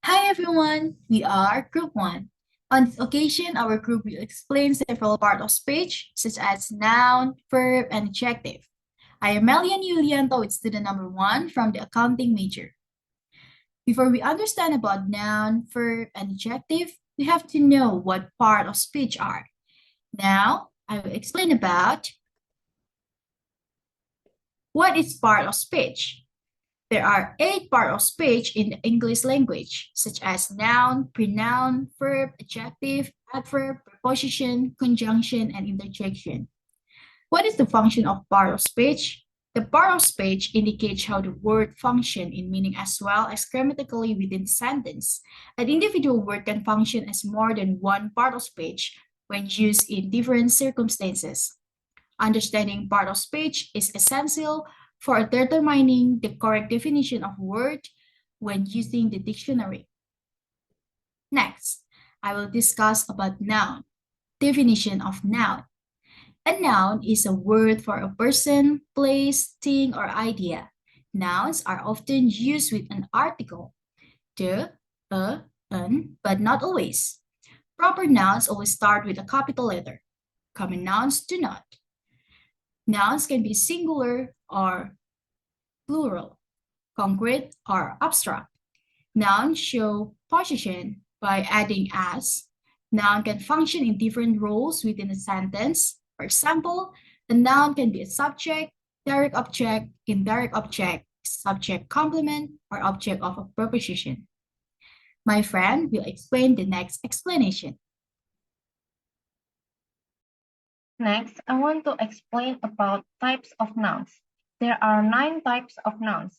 Hi everyone, we are Group 1. On this occasion, our group will explain several parts of speech, such as noun, verb, and adjective. I am Melian Yulianto with student number 1 from the accounting major. Before we understand about noun, verb, and adjective, we have to know what part of speech are. Now, I will explain about what is part of speech. There are 8 parts of speech in the English language, such as noun, pronoun, verb, adjective, adverb, preposition, conjunction, and interjection. What is the function of part of speech? The part of speech indicates how the word function in meaning as well as grammatically within the sentence. An individual word can function as more than one part of speech when used in different circumstances. Understanding part of speech is essential for determining the correct definition of word when using the dictionary. Next, I will discuss about noun. Definition of noun. A noun is a word for a person, place, thing, or idea. Nouns are often used with an article, the, a, an, but not always. Proper nouns always start with a capital letter. Common nouns do not. Nouns can be singular or plural, concrete or abstract. Nouns show position by adding as. Noun can function in different roles within a sentence. For example, a noun can be a subject, direct object, indirect object, subject complement, or object of a preposition. My friend will explain the next explanation. Next, I want to explain about types of nouns. There are 9 types of nouns.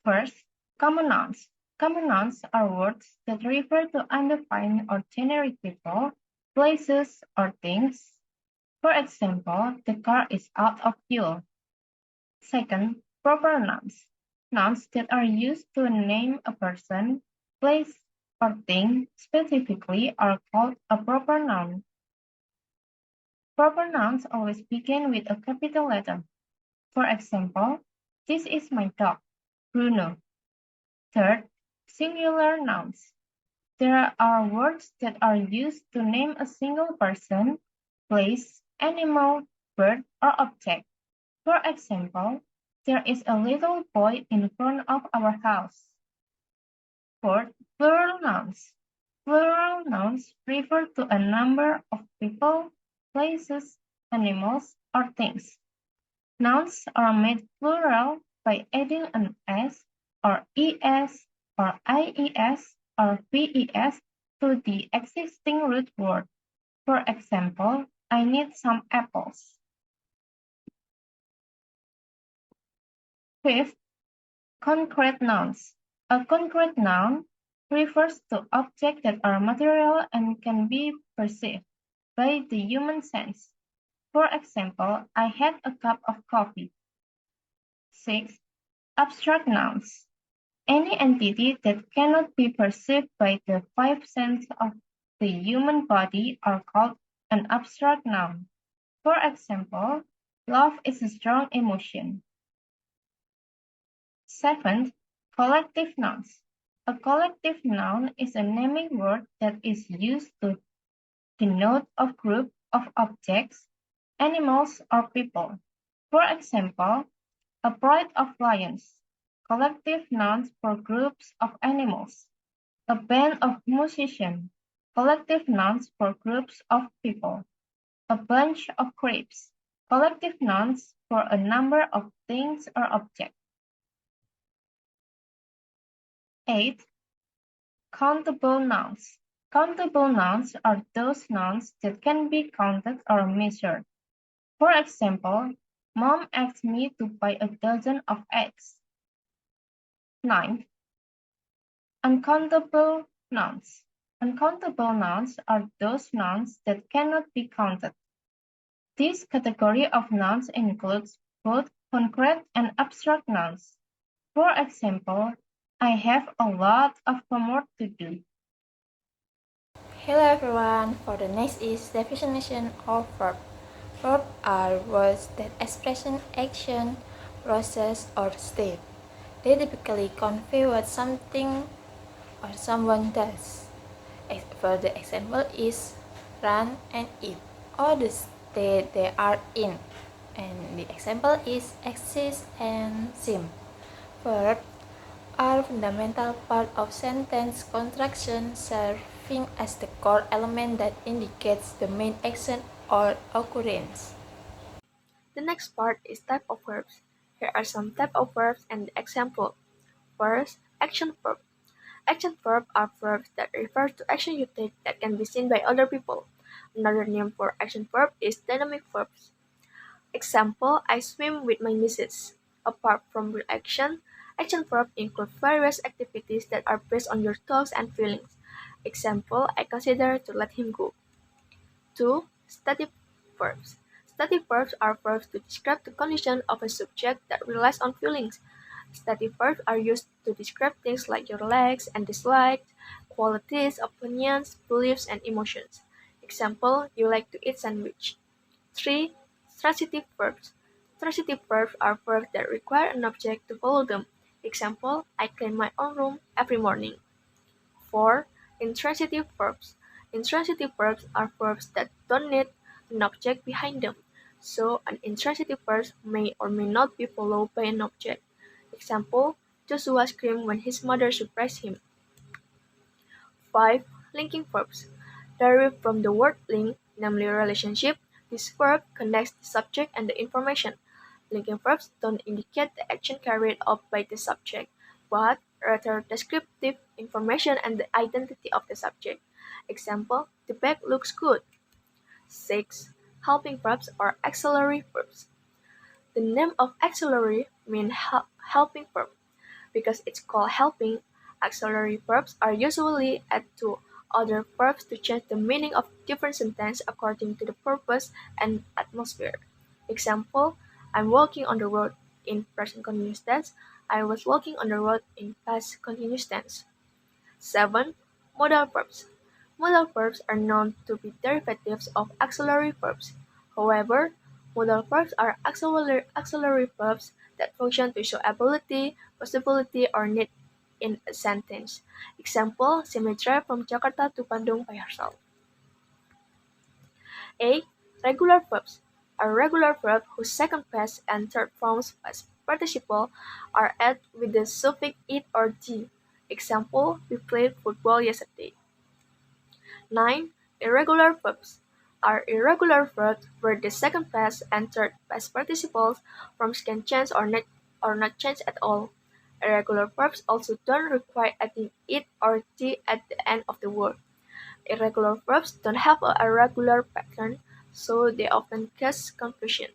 First, common nouns. Common nouns are words that refer to undefined or generic people, places, or things. For example, the car is out of fuel. Second, proper nouns. Nouns that are used to name a person, place, or thing specifically are called a proper noun. Proper nouns always begin with a capital letter. For example, this is my dog, Bruno. Third, singular nouns. There are words that are used to name a single person, place, animal, bird, or object. For example, there is a little boy in front of our house. Fourth, plural nouns. Plural nouns refer to a number of people, places, animals, or things. Nouns are made plural by adding an s or es or ies or ves to the existing root word. For example, I need some apples. Fifth, concrete nouns. A concrete noun refers to objects that are material and can be perceived by the human sense. For example, I had a cup of coffee. 6. Abstract nouns. Any entity that cannot be perceived by the 5 senses of the human body are called an abstract noun. For example, love is a strong emotion. 7. Collective nouns. A collective noun is a naming word that is used to denote a group of objects, animals, or people. For example, a pride of lions, collective nouns for groups of animals. A band of musicians, collective nouns for groups of people. A bunch of grapes, collective nouns for a number of things or objects. 8. Countable nouns. Countable nouns are those nouns that can be counted or measured. For example, Mom asked me to buy a dozen of eggs. 9. Uncountable nouns. Uncountable nouns are those nouns that cannot be counted. This category of nouns includes both concrete and abstract nouns. For example, I have a lot of homework to do. Hello everyone, for the next is definition of verb. Verbs are words that express an action, process, or state. They typically convey what something or someone does. For the example is run and eat, or the state they are in. And the example is exist and seem. Verbs are fundamental part of sentence construction, serving as the core element that indicates the main action or occurrence. The next part is type of verbs. Here are some type of verbs and example. First, action verb. Action verbs are verbs that refer to action you take that can be seen by other people. Another name for action verb is dynamic verbs. Example, I swim with my nieces. Apart from real action, action verbs include various activities that are based on your thoughts and feelings. Example, I consider to let him go. 2. Stative verbs. Stative verbs are verbs to describe the condition of a subject that relies on feelings. Stative verbs are used to describe things like your likes and dislikes, qualities, opinions, beliefs, and emotions. Example, you like to eat sandwich. 3. Transitive verbs. Transitive verbs are verbs that require an object to follow them. Example, I clean my own room every morning. 4. Intransitive verbs. Intransitive verbs are verbs that don't need an object behind them, so an intransitive verb may or may not be followed by an object. Example, Joshua screamed when his mother surprised him. 5. Linking verbs. Derived from the word link, namely relationship, this verb connects the subject and the information. Linking verbs don't indicate the action carried out by the subject, but rather descriptive information and the identity of the subject. Example, the bag looks good. 6. Helping verbs or auxiliary verbs. The name of auxiliary means helping verb. Because it's called helping, auxiliary verbs are usually added to other verbs to change the meaning of different sentences according to the purpose and atmosphere. Example, I'm walking on the road in present continuous tense. I was walking on the road in past continuous tense. 7. Modal verbs. Modal verbs are known to be derivatives of auxiliary verbs. However, modal verbs are auxiliary verbs that function to show ability, possibility, or need in a sentence. Example, she may drive from Jakarta to Bandung by herself. 8. Regular verbs are regular verbs whose second past and third forms past participle are added with the suffix "it" or "d". Example, we played football yesterday. 9. Irregular verbs are irregular verbs where the second past and third past participles forms can change or not change at all. Irregular verbs also don't require adding "it" or "d" at the end of the word. Irregular verbs don't have a regular pattern, so they often cause confusion.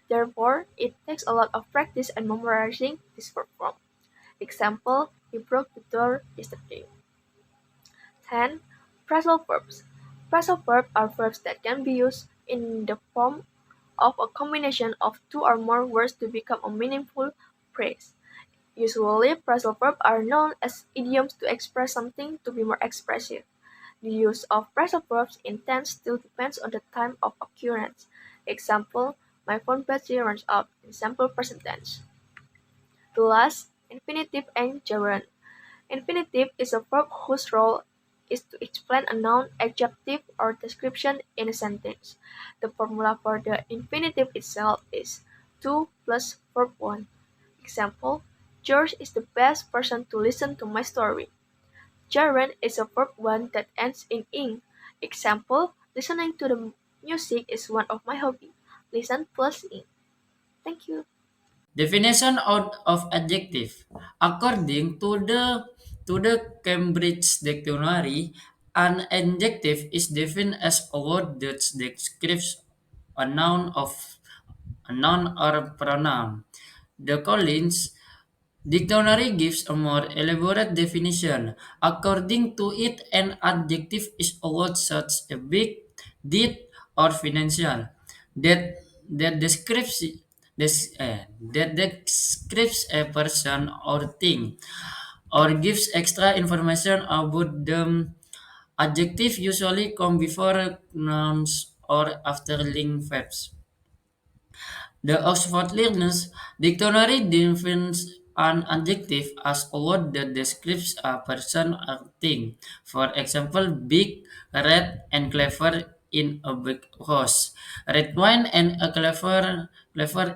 Therefore, it takes a lot of practice and memorizing this verb form. Example, he broke the door yesterday. 10. Phrasal verbs. Phrasal verbs are verbs that can be used in the form of a combination of two or more words to become a meaningful phrase. Usually, phrasal verbs are known as idioms to express something to be more expressive. The use of phrasal verbs in tense still depends on the time of occurrence. Example, my phone battery runs out in simple present tense. The last, infinitive and gerund. Infinitive is a verb whose role is to explain a noun, adjective, or description in a sentence. The formula for the infinitive itself is 2 plus verb 1. Example, George is the best person to listen to my story. Gerund is a verb 1 that ends in ing. Example, listening to the music is one of my hobbies. Listen plus ing. Thank you. Definition of adjective. According to the Cambridge Dictionary, an adjective is defined as a word that describes a noun of a noun or pronoun. The Collins Dictionary gives a more elaborate definition. According to it, an adjective is a word such as big, deed, or financial that that describes that describes a person or thing or gives extra information about them. Adjective usually come before nouns or after link verbs. The Oxford Learners Dictionary defines an adjective as a word that describes a person or thing. For example, big, red, and clever in a big house. Red wine and a clever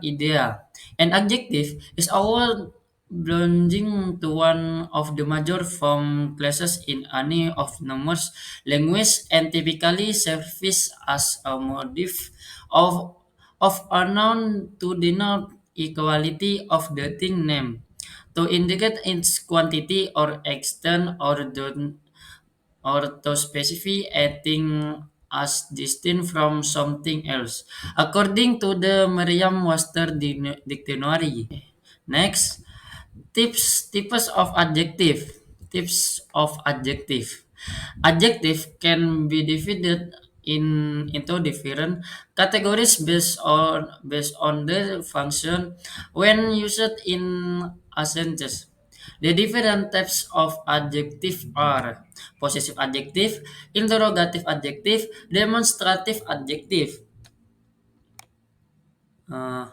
idea. An adjective is a word belonging to one of the major form classes in any of numerous languages and typically serves as a modif of a noun to denote equality of the thing name, to indicate its quantity or extent or to specify a thing as distinct from something else, according to the Merriam-Webster Dictionary. Next, types of adjective. Types of adjective. Adjective can be divided into different categories based on their function when used in a sentence. The different types of adjective are possessive adjective, interrogative adjective, demonstrative adjective. Uh,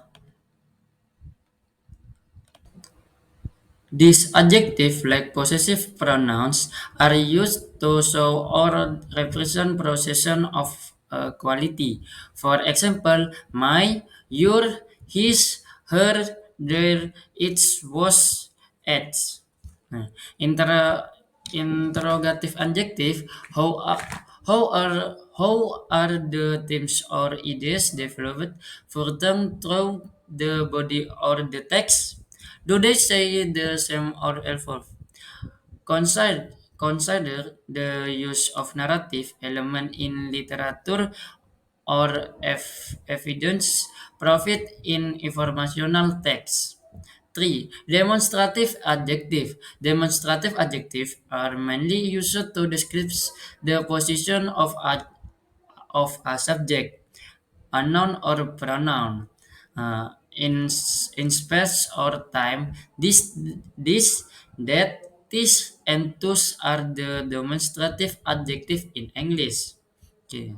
These adjectives, like possessive pronouns, are used to show or represent possession of quality. For example, my, your, his, her, their, its, was, its. Nah, interrogative adjective, how are the themes or ideas developed for them through the body or the text? Do they say the same or evolve? Consider the use of narrative element in literature or evidence profit in informational text. 3. Demonstrative adjective. Demonstrative adjectives are mainly used to describe the position of a subject, a noun or pronoun, in space or time. This, that, this, and those are the demonstrative adjective in English. Okay.